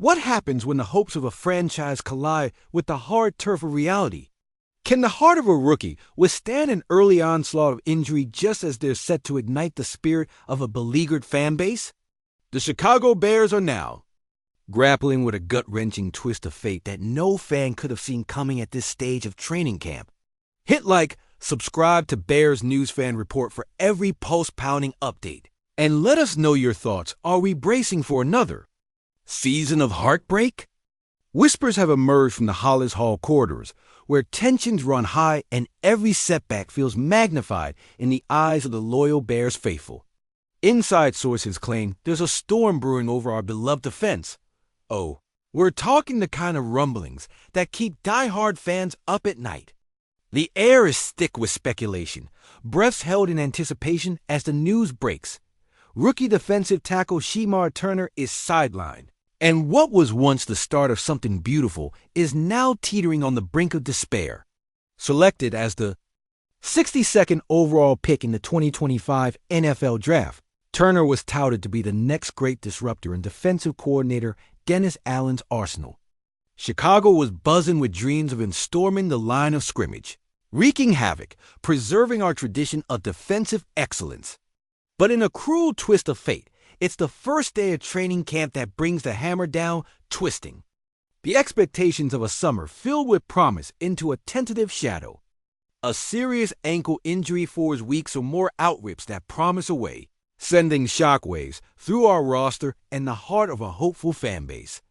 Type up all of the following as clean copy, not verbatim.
What happens when the hopes of a franchise collide with the hard turf of reality? Can the heart of a rookie withstand an early onslaught of injury just as they're set to ignite the spirit of a beleaguered fan base? The Chicago Bears are now grappling with a gut-wrenching twist of fate that no fan could have seen coming at this stage of training camp. Hit like, subscribe to Bears News Fan Report for every post-pounding update. And let us know your thoughts. Are we bracing for another season of heartbreak? Whispers have emerged from the Hollis Hall corridors, where tensions run high and every setback feels magnified in the eyes of the loyal Bears faithful. Inside sources claim there's a storm brewing over our beloved defense. Oh, we're talking the kind of rumblings that keep die-hard fans up at night. The air is thick with speculation, breaths held in anticipation as the news breaks. Rookie defensive tackle Shemar Turner is sidelined, and what was once the start of something beautiful is now teetering on the brink of despair. Selected as the 62nd overall pick in the 2025 NFL Draft, Turner was touted to be the next great disruptor in defensive coordinator Dennis Allen's arsenal. Chicago was buzzing with dreams of storming the line of scrimmage, wreaking havoc, preserving our tradition of defensive excellence. But in a cruel twist of fate, it's the first day of training camp that brings the hammer down, twisting the expectations of a summer filled with promise into a tentative shadow. A serious ankle injury 4 weeks or more outrips that promise away, sending shockwaves through our roster and the heart of a hopeful fan base.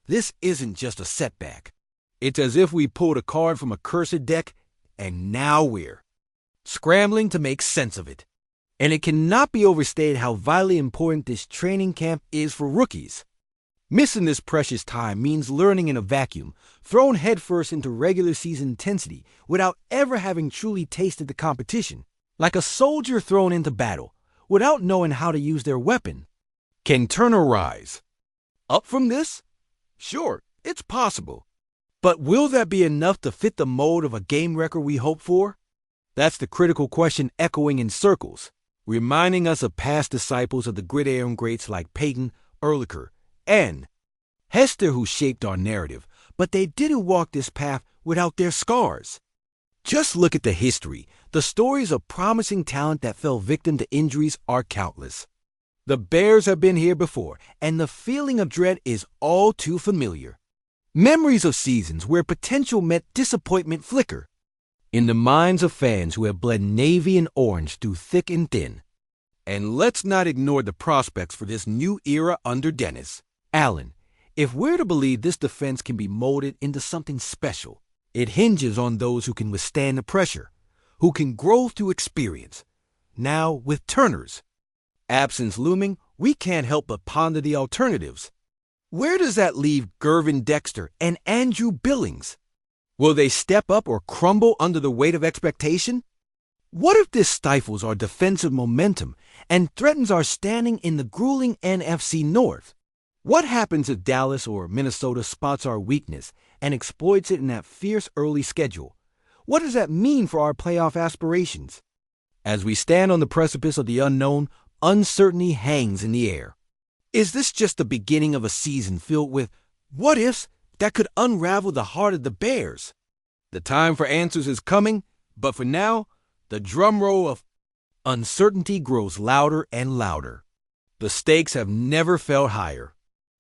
This isn't just a setback. It's as if we pulled a card from a cursed deck, and now we're scrambling to make sense of it. And it cannot be overstated how vitally important this training camp is for rookies. Missing this precious time means learning in a vacuum, thrown headfirst into regular season intensity without ever having truly tasted the competition, like a soldier thrown into battle without knowing how to use their weapon. Can Turner rise up from this? Sure, it's possible. But will that be enough to fit the mold of a game record we hope for? That's the critical question echoing in circles, reminding us of past disciples of the gridiron greats like Peyton, Ehrlicher, and Hester who shaped our narrative, but they didn't walk this path without their scars. Just look at the history. The stories of promising talent that fell victim to injuries are countless. The Bears have been here before, and the feeling of dread is all too familiar. Memories of seasons where potential met disappointment flicker in the minds of fans who have bled navy and orange through thick and thin. And let's not ignore the prospects for this new era under Dennis Allen. If we're to believe this defense can be molded into something special, it hinges on those who can withstand the pressure, who can grow through experience. Now, with Turner's absence looming, we can't help but ponder the alternatives. Where does that leave Gervin Dexter and Andrew Billings? Will they step up or crumble under the weight of expectation? What if this stifles our defensive momentum and threatens our standing in the grueling NFC North? What happens if Dallas or Minnesota spots our weakness and exploits it in that fierce early schedule? What does that mean for our playoff aspirations? As we stand on the precipice of the unknown, uncertainty hangs in the air. Is this just the beginning of a season filled with what-ifs that could unravel the heart of the Bears? The time for answers is coming, but for now, the drum roll of uncertainty grows louder and louder. The stakes have never felt higher.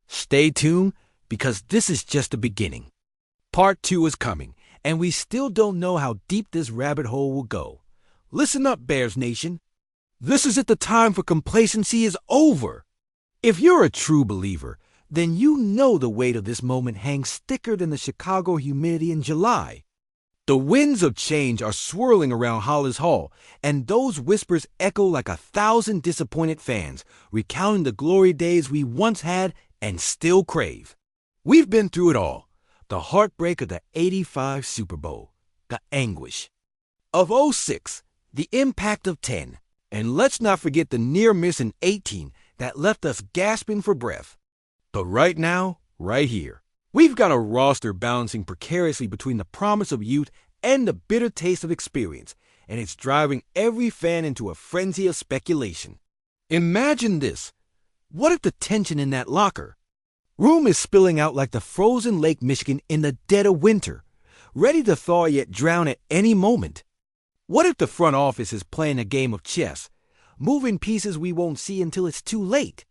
Stay tuned, because this is just the beginning. Part 2 is coming, and we still don't know how deep this rabbit hole will go. Listen up, Bears Nation. This is it. The time for complacency is over. If you're a true believer, then you know the weight of this moment hangs thicker than the Chicago humidity in July. The winds of change are swirling around Hollis Hall, and those whispers echo like 1,000 disappointed fans, recounting the glory days we once had and still crave. We've been through it all. The heartbreak of the '85 Super Bowl, the anguish of '06, the impact of 10, and let's not forget the near miss in 18 that left us gasping for breath. But right now, right here, we've got a roster balancing precariously between the promise of youth and the bitter taste of experience, and it's driving every fan into a frenzy of speculation. Imagine this. What if the tension in that locker, Room is spilling out like the frozen Lake Michigan in the dead of winter, ready to thaw yet drown at any moment. What if the front office is playing a game of chess, moving pieces we won't see until it's too late?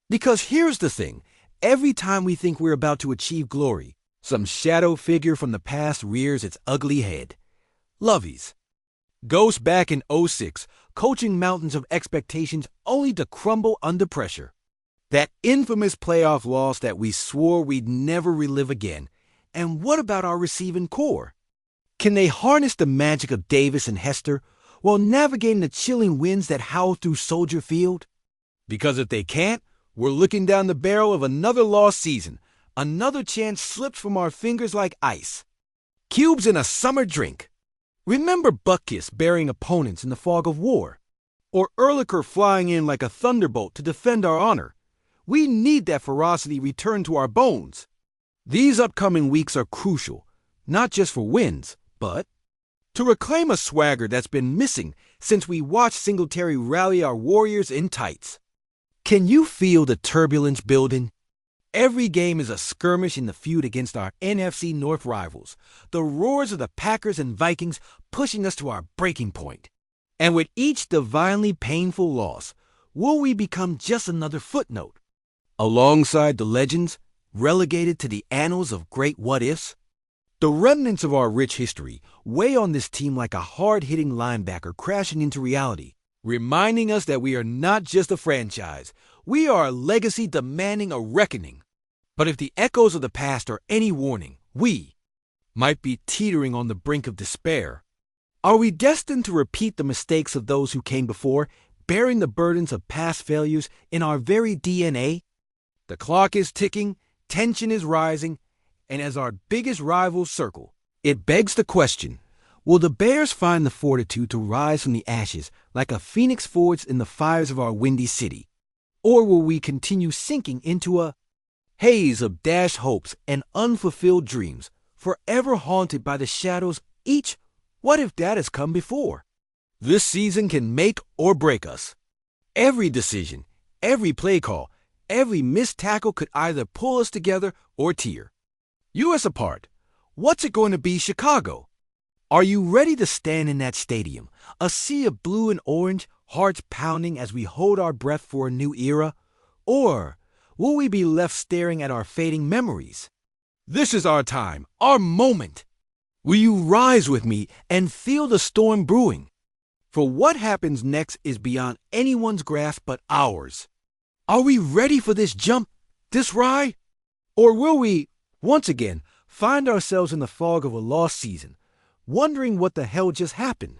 Because here's the thing, every time we think we're about to achieve glory, some shadow figure from the past rears its ugly head. Lovies. Ghost back in '06, coaching mountains of expectations only to crumble under pressure. That infamous playoff loss that we swore we'd never relive again. And what about our receiving core? Can they harness the magic of Davis and Hester while navigating the chilling winds that howl through Soldier Field? Because if they can't, we're looking down the barrel of another lost season. Another chance slips from our fingers like ice. Cubes in a summer drink. Remember Butkus burying opponents in the fog of war? Or Ehrlicher flying in like a thunderbolt to defend our honor? We need that ferocity returned to our bones. These upcoming weeks are crucial, not just for wins, but to reclaim a swagger that's been missing since we watched Singletary rally our warriors in tights. Can you feel the turbulence building? Every game is a skirmish in the feud against our NFC North rivals, the roars of the Packers and Vikings pushing us to our breaking point. And with each divinely painful loss, will we become just another footnote? Alongside the legends, relegated to the annals of great what-ifs? The remnants of our rich history weigh on this team like a hard-hitting linebacker crashing into reality, reminding us that we are not just a franchise, we are a legacy demanding a reckoning. But if the echoes of the past are any warning, we might be teetering on the brink of despair. Are we destined to repeat the mistakes of those who came before, bearing the burdens of past failures in our very DNA? The clock is ticking, tension is rising, and as our biggest rivals circle, it begs the question, will the Bears find the fortitude to rise from the ashes like a phoenix forged in the fires of our windy city? Or will we continue sinking into a haze of dashed hopes and unfulfilled dreams, forever haunted by the shadows each what if that has come before? This season can make or break us. Every decision, every play call, every missed tackle could either pull us together or tear. US apart, what's it going to be Chicago? Are you ready to stand in that stadium, a sea of blue and orange, hearts pounding as we hold our breath for a new era? Or will we be left staring at our fading memories? This is our time, our moment. Will you rise with me and feel the storm brewing? For what happens next is beyond anyone's grasp but ours. Are we ready for this jump, this ride? Or will we, once again, find ourselves in the fog of a lost season, wondering what the hell just happened?